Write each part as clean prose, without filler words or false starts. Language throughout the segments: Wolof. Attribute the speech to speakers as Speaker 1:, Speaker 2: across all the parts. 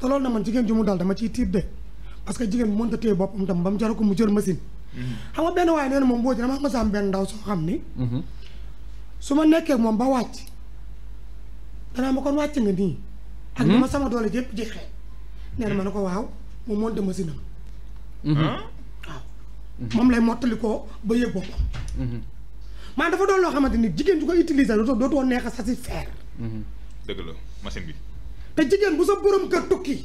Speaker 1: te loolu na man jigéen ju mu dal dama ciy tiit de parce que jigéen bu mënta téye boppam tam ba mu jaral ko mu jël machine. xam nga benn waaye nee na moom boo dama mës a am benn ndaw soo xam ni. su ma nekkee moom ba wàcc danaa ma kon wàcc nga nii. ak ni ma sama doole yëpp jeexee. nee na ma ne ko waaw moom monte machine am. waaw. moom lay mottali ko ba yëg boppam. maa dafa doon loo xamante ni jigéen ju ko utiliser dootoo neex a satisfaire.
Speaker 2: dëgg la machine bi.
Speaker 1: te jigéen bu sa borom kër tukki.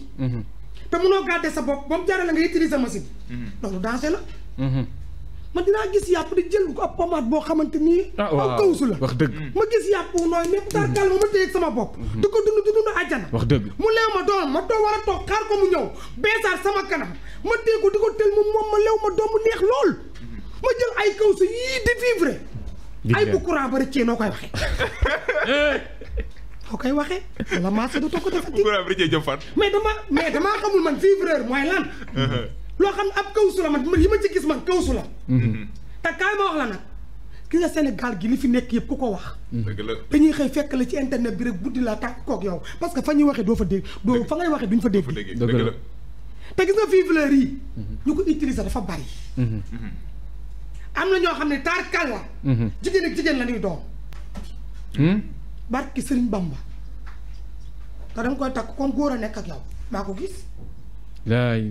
Speaker 1: te munoo gàdde sa bopp ba mu jaarale nga utiliser machine. loolu danger la. man dinaa gis yàpp di jël ko ab pommade boo xamante ni.
Speaker 3: waaw
Speaker 1: kawsu la
Speaker 3: wax dëgg.
Speaker 1: ma gis yàpp nooy nepp daal kàll ma téye sama bopp. di ko dund àjjana.
Speaker 3: wax dëgg
Speaker 1: mu leew ma doom ma doo war a toog xaar ko mu ñëw beesaat sama kanam ma téye ko di ko tel moom ma leew ma doom mu neex lool. ma jël ay kawsu yii di vivre. ay bu courant ba rëccee noo koy waxee. noo koy waxee. wala maa sa du toog ko defati.
Speaker 2: bu courant ba rëccee jëm fan.
Speaker 1: mais damaa xamul man vivreur mooy lan. loo xam ne ab kawsu la man yi ma ci gis man kawsu la. te kaay ma wax la nag ki nga Sénégal gi li fi nekk yëpp ku ko wax.
Speaker 2: dëgg la
Speaker 1: dañuy xëy fekk la ci internet bi rek buddi laa tàkk kook yow parce que fa ñuy waxee doo fa dégg doo fa ngay waxee duñ fa dégg.
Speaker 2: dëgg la
Speaker 1: te gis nga vivreur yi. ñu ko utiliser dafa bari. am na ñoo xam ne taar kal la. jigéen ak jigéen la ñuy doom. barki Sëriñ Bamba. te danga koy takk comme góor a nekk ak yow maa ko gis.
Speaker 3: laay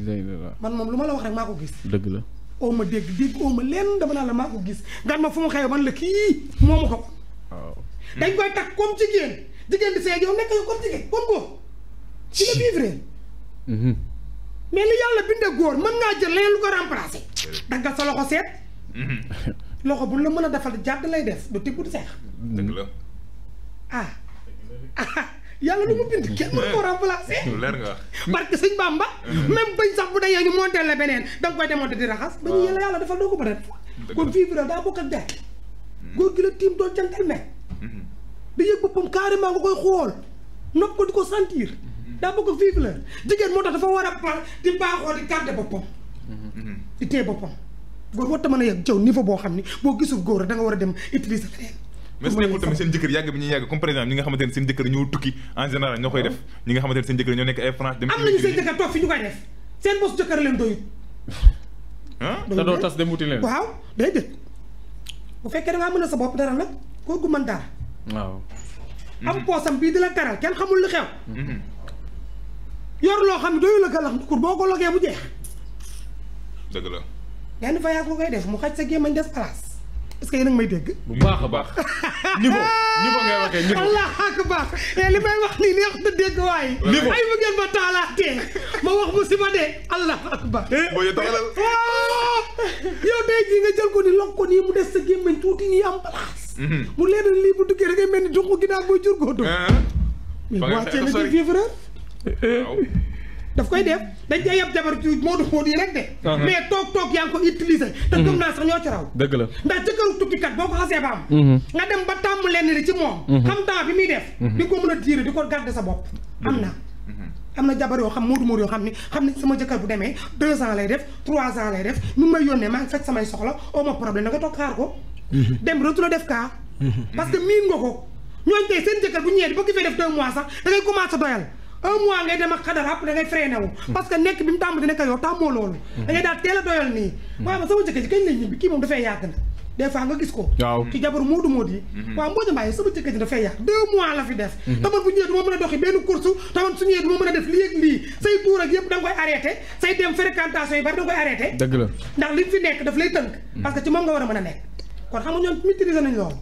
Speaker 1: man moom lu ma la wax rek maa ko gis.
Speaker 3: dëgg la.
Speaker 1: oo ma dégg oo ma lenn dama naan la maa ko gis gan ma fu mu xew man la kii moomu ko.
Speaker 3: waaw.
Speaker 1: dañ koy takk comme jigéen di seeg yow nekk yow comme jigéen comme góor. ci la vivre. mais li yàlla bindee góor mën ngaa jël leneen lu ko remplacer. daggal sa loxo seet. loxo bu la mën a defal jàdd lay def du tibb du seex.
Speaker 2: dëgg la.
Speaker 1: ah yàlla lu mu bind kenn mën koo remplacer.
Speaker 2: lu leer nga wax.
Speaker 1: parce que sëñ Bamba. même bañ sax bu dee ñu monté la beneen da nga koy démonté di raxas. ba ñu yàlla yàlla defal doo ko mën a def. kon vivre daa bokk ak jaay. góor gi la tiim doon jantal mel. di yëg boppam carrément nga koy xool nopp ko di ko sentir. daa bokk ak vivre jigéen moo tax dafa war a di baaxoo di garder boppam. di téye boppam. góor warut a mën a yegg jaw niveau boo xam ni boo gisul góor da nga war a dem utiliser leneen.
Speaker 2: mais su nekkul tamit seen jëkkër yàgg bi ñuy yàgg comme par exemple ñi nga xamante ne seen jëkkër ñoo tukki en général ñoo koy def ñi nga xamante ne seen jëkkër ñoo nekk ay France dem
Speaker 1: am nañu seen jëkkër toog fi ñu koy def seen bos jëkkër leen doyut.
Speaker 3: te doo tas dem wuti leen.
Speaker 1: waaw déedéet bu fekkee da ngaa mën a sa bopp dara nag koo gu mën dara.
Speaker 3: waaw.
Speaker 1: am poosam bii di la teral kenn xamul lu xew. yor loo xam ne doyul la galax ndukur boo ko logee mu jeex.
Speaker 2: dëgg la.
Speaker 1: benn fa yàgg lu koy def mu xaj sa gémmañ des place. est-ce que yéen a ngi may dégg.
Speaker 3: bu baax a baax. niveau ngay waxee niveau.
Speaker 1: allah akbar li may wax nii neex na dégg waaye.
Speaker 3: niveau
Speaker 1: ay bu ngeen ma taalaatee ma wax musiba de allah akbar.
Speaker 2: boo ñu taxalal.
Speaker 1: yow tey jii nga jël ko ni log ko nii mu des sa gémmañ tuuti nii am place. mu leen lii bu duggee da ngay mel ni dunq ginnaaw booy jur góor doon. mais bu wàccee na ci vivre. daf koy def dañ koy yeb jabar ci moodu yi rek de. mais toog yaa ngi ko utiliser. te gëm naa sax ñoo ci raw. dëgg la ndax jëkkëru tukkikat boo ko xasee ba am. nga dem ba tàmm lenn li ci moom. xam temps bi muy def. di ko mën a tiire di ko garder sa bopp. am na jabar yoo xam moodu yoo xam ni sama jëkkër bu demee 2 ans lay def 3 ans lay def mi may yónnee maa ngi fekk samay soxla au ma problème da nga toog xaar ko. dem retour def kaa. parce que miin nga ko ñooñu tey seen jëkkër bu ñëwee ba ki fee def 2 mois sax da ngay commencé doyal. 1 mois ngay dem ak xadar après da ngay freiné wu. parce que nekk bi mu tàmm di nekk yow tàmmoo loolu. da ngay daal teel a doyal nii. waaye man sama jëkkër ji kañ lay ñibbi kii moom dafay yàgg na. des fois nga gis ko. waaw ci jabaru moodu yi. waaw Mbodj Mbaye sama jëkkër ji dafay yàgg 2 mois la fi def. taman bu ñëwee du ma mën a doxi benn course taman su ñëwee du ma mën a def lii ak lii say tuur ak yëpp da nga koy arrêté say dem fréquentation yi bari da nga koy arrêté. dëgg la ndax li fi nekk daf lay tënk. parce que ci moom nga war a mën a nekk kon xam nga ñoom maîtriser nañ loolu.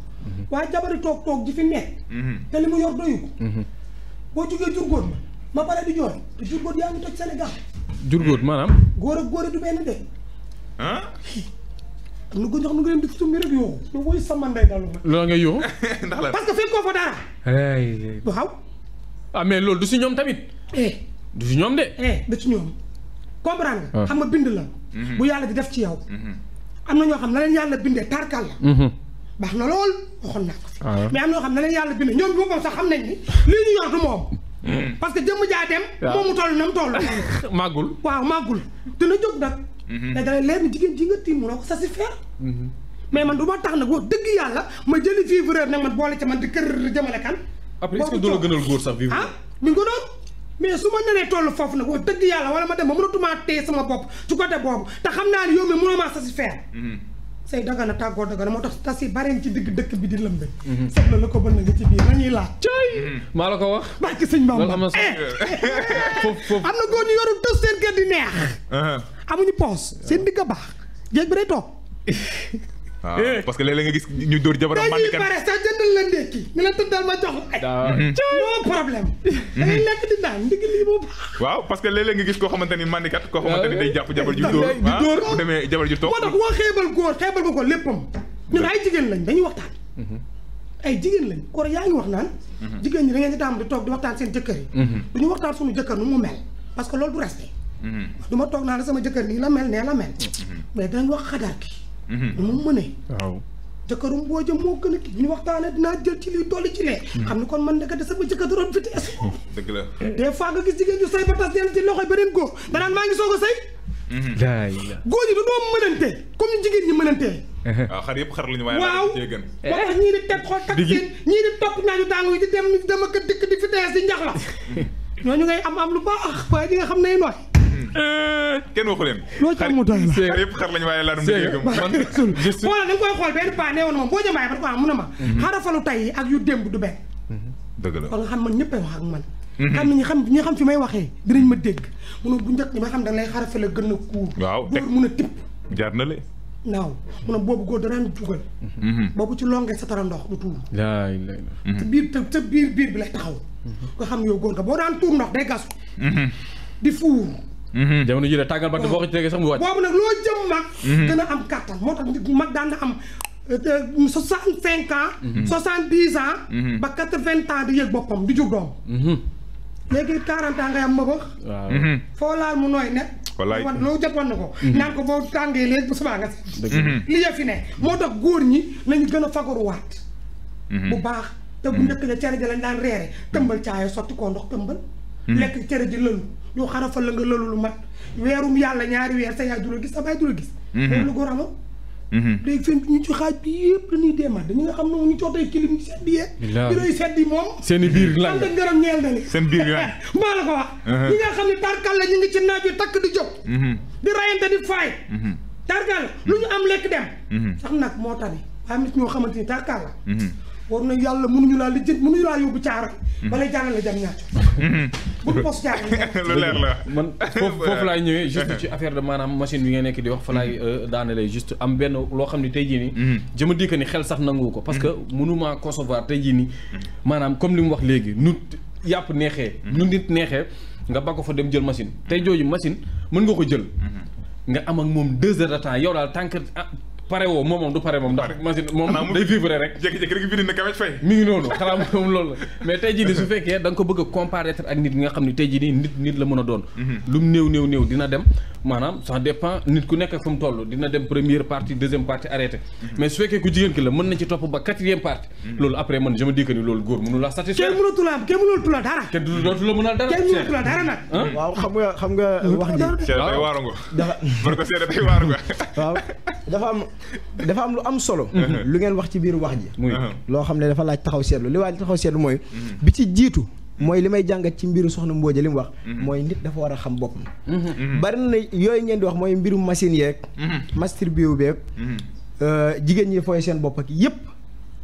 Speaker 1: waaye jabari toog ji fi nekk. te li mu yor doyu ko. boo jógee jur góor ma pare di jooy te jur góor yaa ngi toj Sénégal.
Speaker 3: jur góor maanaam.
Speaker 1: góor ak góor du benn de. am na góor ñoo xam ne nga leen di summi rek yoo te woy sama ndey dalu ma.
Speaker 3: loolu nga yoo.
Speaker 2: ndax la
Speaker 1: parce que fekkoo fa dara. waaw.
Speaker 3: ah mais loolu du si ñoom tamit. du si ñoom de.
Speaker 1: du ci ñoom comprendre nga. xam nga bind la. bu yàlla di def ci yow. am na ñoo xam ne la leen yàlla bindee tarkal la. baax na lool waxoon naa ko fi. mais am na ñoo xam ne la leen yàlla bindee ñoom boppam sax xam nañ ni lii ñu yor du moom. parce que jëmm jaa dem. waaw moom mu toll na mu toll.
Speaker 3: màggul
Speaker 1: waaw màggul dina jóg nag. mais dana leer ni jigéen ji nga tiim munoo ko satisfaire. mais man du ma tax nag wax dëgg yàlla ma jëli vivreur nag man boole ca man di kër jëmale kan.
Speaker 3: après est-ce que du la gënal góor sax vivreur.
Speaker 1: mi ngi ko doon mais su ma nenee toll foofu nag wax dëgg yàlla wala ma dem ba mënatumaa téye sama bopp ci côté boobu te xam naa ne yow mi mënoo maa satisfaire say dagana tàggoo dagana moo tax tas yi bareen ci digg dëkk bi di lëmbe soxla la ko bën na nga ci biir nañuy laaj
Speaker 3: maa la ko wax
Speaker 1: barki sëñ Bamba
Speaker 3: am na
Speaker 1: am na góor ñu yorul tës seen kër di neex amuñu poos seen digg a baax jéeg bi day toog
Speaker 2: waaw parce que léeg-léeg nga gis ñu dóor jabaram
Speaker 1: dañuy pare sax jëndal la ndékki ni la tëddal ma jox no problème dangay lekk di naan ndigg lii bu baax
Speaker 2: waaw parce que léeg-léeg nga gis koo xamante ni mandikat koo xamante ni day jàpp jabar ju dóor bu demee jabar ju toog
Speaker 1: moo tax boo xeebal góor xeebal ko léppam ñun ay jigéen lañ dañuy waxtaan ay jigéen lañ koor yaa ngi wax naan jigéen ñi da ngeen di tàmm di toog di waxtaan seen jëkkër yi duñu waxtaan suñu jëkkër nu mu mel parce que loolu du respect du ma toog naa la sama jëkkër nii la mel nee la mel mais dinañ wax xadaar ki moom mënee
Speaker 3: waaw
Speaker 1: jëkkërum boo jëm moo gën a kii bu ñu waxtaanee dinaa jël ci lii dolli ci lee xam ni kon man ndekete sama jëkkër du doon vitesse
Speaker 2: dëgg la
Speaker 1: des fois nga gis jigéen ñu sëy ba tas del ci loxoy beneen góor danaan maa ngi soog a sëy góor ñi du doom mënante comme ñu jigéen ñi mënantee
Speaker 2: waaw xar yëpp xar lañu waaye
Speaker 1: waaw
Speaker 2: cee gën
Speaker 1: moo tax ñii di teg xool tak seen ñii di topp naaju tàng yi di dem ak dikk di vitesse di njax la ñooñu ngay am lu baax waaye di nga xam ne nooy
Speaker 2: kenn waxu leen
Speaker 1: loo ci mu doy la
Speaker 2: xar yëpp xar lañu waaye laa dum dégg
Speaker 1: xoolal da nga koy xool benn paa nee woon moom boo jëmaay ba ko mun a ma xarafalu tay ak yu démb du benn
Speaker 2: dëgg la
Speaker 1: kon nga xam man ñëppay wax ak man xam ni ñi xam fi may waxee dinañ ma dégg mun bu njëkk ñi ma xam da lay xarafale gën a kuur
Speaker 2: waaw
Speaker 1: góor mun a tipp
Speaker 2: jaar na le
Speaker 1: naaw mun a boobu góor danaan jugal boobu ci longee sa tara ndox du tuur sa biir sa biir bi lay taxaw nga xam yow góor nga boo daan tuur ndox day gasu di fuur
Speaker 3: jamono ji la tàggal bant boo ko ci tegee sax mu wàcc
Speaker 1: boobu nag loo jëm mag gën a am kàttan moo tax nit mag daan na am 65 ans 70 ans ba 80 ans di yëg boppam di jur doom léegi 40 ans ngay am mëbax foo laal mu nooy net wan loo jot wan na ko naan ko boo tàngee léegi bu subaa nga si li ya fi ne moo tax góor ñi nañu gën a fagaruwaat bu baax te bu njëkk la cere ji lañ daan reere tëmbal caaya sotti koo ndox tëmbal lekk cere ji lëlu ñu xarafal la nga lëlu lu mat weerum yàlla ñaari weer sa yaay du la gis sa baay du la gis loolu la góor ama léegi fi ñu ci xaaj bi yëpp dañuy démat dañu nga xam ne ñu cootay kilim ñu sedd yee biroy sedd yi moom
Speaker 3: seen i biir lan
Speaker 1: anda ngërëm ñeel na ni
Speaker 2: seen biir yooyu
Speaker 1: maa la ko wax ñi nga xam ne tarkal la ñu ngi ci naaj wi takk di jóg di rayante di faay tarkal la lu ñu am lekk dem sax nag moo tane waaye nit ñoo xamante ni tarkal la war na yàlla mënuñu laa lijjët mënuñu laa yóbbu caara balay jàngal la jam ñaaco bu ñu pos caara
Speaker 2: lu leer la
Speaker 3: man foofu laay ñëwee juste ci affaire de maanaam machine bi nga nekk di wax fa laay daanelay juste am benn loo xam ne tey jii nii je me dis que ni xel sax nangu ko parce que mënuma concevoir tey jii nii maanaam comme li mu wax léegi nu yàpp neexee nu nit neexee nga ba ko fa dem jël machine tey jooju machine mën nga ko jël nga am ak moom 2 heures de temps yow daal tant que pare woo moom du pare moom ndax machine moom day vivre rek
Speaker 2: jékki-jékki rek bind na Kameth Faye
Speaker 3: mi ngi noonu xanaa moom loolu la mais tey jii nii su fekkee da nga ko bëgg a comparaître ak nit ñi nga xam ne tey jii nii nit la mën a doon lu mu néew dina dem maanaam ça dépend nit ku nekk fu mu toll dina dem première partie deuxième partie arrêté mais su fekkee ku jigéen ki la mën na ci topp ba 4e partie loolu après man je me dis que ni loolu góor mënu la satisfaire
Speaker 1: kenn mënatu la dara
Speaker 3: kenn dootu la mën a dara
Speaker 1: kenn mënatu la dara nag
Speaker 4: waaw xam nga wax ji
Speaker 2: seede day waaru nga mën ko seede day waaru nga
Speaker 4: waaw dafa am lu am solo lu ngeen wax ci biir wax ji loo xam ne dafa laaj taxaw seetlu li waaj taxaw seetlu mooy bi ci jiitu mooy li may jàngat ci mbiru soxna Mbodja li mu wax mooy nit dafa war a xam boppam bari na yooyu ngeen di wax mooy mbirum machine yeeg masturbé beeg jigéen ñi fooy seen bopp ak yépp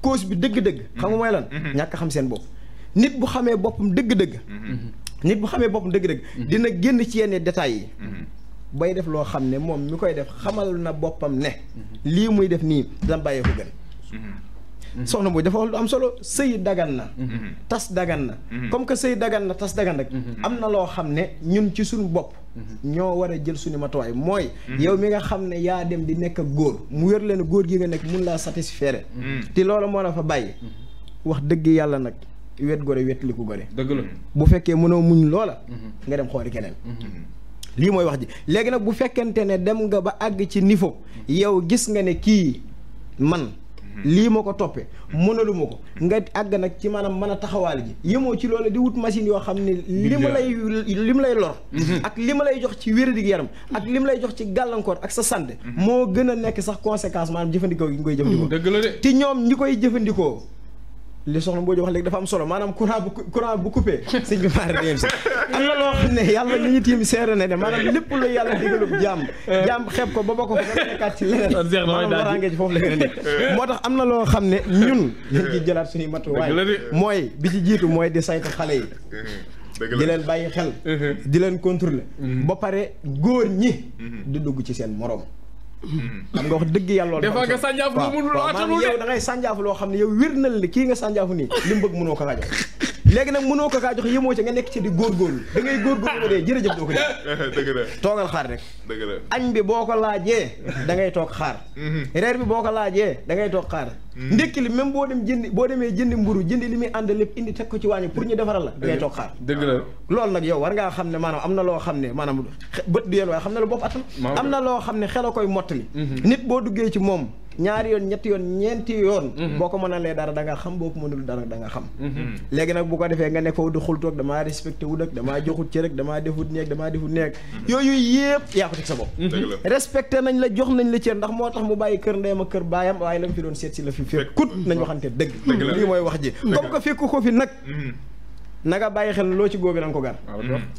Speaker 4: cause bi dëgg-dëgg xam nga mooy lan ñàkk xam seen bopp nit bu xamee boppam dëgg-dëgg dina génn ci yenn détails yi bay def loo xam ne moom mi koy def xamal na boppam ne lii muy def nii dama bàyyee ko gën soxna Mbodj dafa wax lu am solo sëy dagan na tas dagan na comme que sëy dagan na tas dagan rek am na loo xam ne ñun ci suñu bopp ñoo war a jël suñu matuwaay mooy yow mi nga xam ne yaa dem di nekk ak góor mu wér leen góor gi nga nekk mun laa satisfaire te loolu moo la fa bàyyi wax dëgg yàlla nag wet gore wetli ku gore
Speaker 3: dëgg la
Speaker 4: bu fekkee mënoo muñ loola nga dem xooli keneen lii mooy wax ji léegi nag bu fekkente ne dem nga ba àgg ci niveau yow gis nga ne kii man lii ma ko toppee mënaluma ko nga àgg nag ci maanaam mën a taxawaal ji yemoo ci loolu di wut machine yoo xam ne li mu lay lor ak li ma lay jox ci wér-dig yaram ak li mu lay jox ci gàllankoor ak sa santé moo gën a nekk sax conséquence maanaam jëfandikoo gi ñu koy jëfandikoo
Speaker 3: dëgg la de
Speaker 4: te ñoom ñi koy jëfandikoo li soxna Mbodj wax léegi dafa am solo maanaam courant bu coupé sëñ bi maara dangeen si am na loo xam ne yàlla li ñu tiim seere na ne maanaam lépp lu yàlla digalub jaam xeeb ko ba ko fa nekkaat ci leneen maanaam waraange ci foofu la gën a nekk moo tax am na loo xam ne ñun dañ ci jëlaat suñuy matuwaay mooy bi ci jiitu mooy di saytu xale yi di leen bàyyi xel di leen contrôler ba pare góor ñi di dugg ci seen morom xam nga wax dëgg yàlla loolu
Speaker 3: dafa nga sànjaafu lu mënul attanul
Speaker 4: yow da ngay sànjaafu loo xam ne yow wér na la kii nga sànjaafu nii li mu bëgg mënoo ko kaa jox léegi nag mënoo ko kaa jox yëmoo ci nga nekk ci di góorgóorlu da ngay góorgóorlu ba dee jërëjëf doo ko def toogal xaar rek añ bi boo ko laajee da ngay toog xaar reer bi boo ko laajee da ngay toog xaar ndékki li même boo demee jëndi mburu jëndi li muy ànd lépp indi teg ko ci wàññi pour ñu defaral la da ngay toog xaar
Speaker 3: dëgg la
Speaker 4: loolu nag yow war ngaa xam ne maanaam am na loo xam ne maanaam bët du yéen waaye xam na la bopp attan am na loo xam ne xel a koy mottali nit boo duggee ci moom ñaari yoon ñetti yoon ñeenti yoon boo ko mënalee dara da nga xam boo ko mënul dara da nga xam léegi nag bu ko defee nga nekk foofu di xultoog damaa respecté wu nag damaa joxut ci rek damaa defut neeg yooyu yëpp yaa ko teg sa bopp respecté nañ la jox nañ la cër ndax moo tax mu bàyyi kër ndeyam ak kër baayam waaye la mu fi doon seet si la fi fépp kut nañ waxante dëgg lii mooy wax ji comme que fekku ko fi nag na nga bàyyi xel loo ci góobe na nga ko gar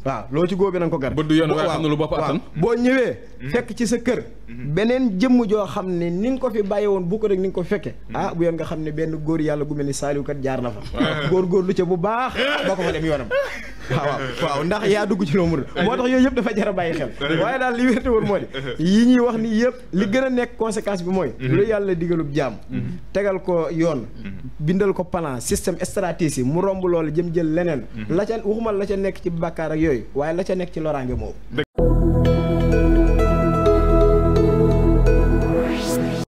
Speaker 4: waaw loo ci góobe na nga ko gar
Speaker 3: ba du yoon waaye xam na lu bopp attan
Speaker 4: boo ñëwee fekk ci sa kër beneen jëmm joo xam ne ni nga ko fi bàyyi woon bu ko rek ni nga ko fekke bu yoon nga xam ne benn góor yàlla gu mel ni Saliou kat jaar na fa góor lu ca bu baax boo ko fa dem yoonam waaw ndax yaa dugg ci loo mën moo tax yooyu yëpp dafa jar a bàyyi xel waaye daal li wérte woon moo di yi ñuy wax ni yëpp li gën a nekk conséquence bi mooy lu yàlla digalub jaam tegal ko yoon bindal ko plan système stratégie mu romb loolu jëm jël leneen la ca waxuma la ca nekk ci bàkkaar ak yooyu waaye la ca nekk ci loraange moom